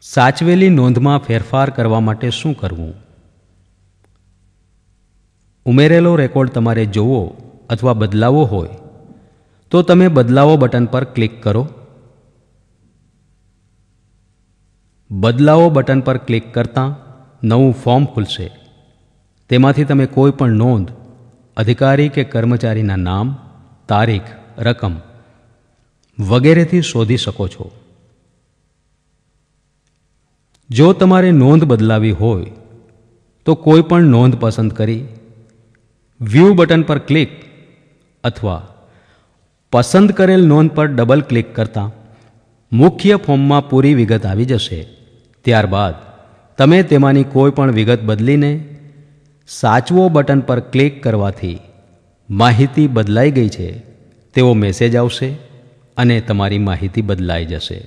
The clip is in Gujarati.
સાચવેલી નોંધમાં ફેરફાર કરવા માટે શું કરવું? ઉમેરેલો રેકોર્ડ તમારે જોવો અથવા બદલાવવો હોય તો તમે બદલાવો બટન પર ક્લિક કરો. બદલાવો બટન પર ક્લિક કરતાં નવું ફોર્મ ખુલશે. તેમાંથી તમે કોઈ પણ નોંધ અધિકારી કે કર્મચારીના નામ, તારીખ, રકમ વગેરેથી શોધી શકો છો. જો તમારે નોંધ બદલાવી હોય તો કોઈ પણ નોંધ પસંદ કરી વ્યૂ બટન પર ક્લિક અથવા પસંદ કરેલ નોંધ પર ડબલ ક્લિક કરતાં મુખ્ય ફોર્મમાં પૂરી વિગત આવી જશે. ત્યારબાદ તમે તેમાંની કોઈ પણ વિગત બદલીને સાચવો બટન પર ક્લિક કરવાથી માહિતી બદલાઈ ગઈ છે તેવો મેસેજ આવશે અને તમારી માહિતી બદલાઈ જશે.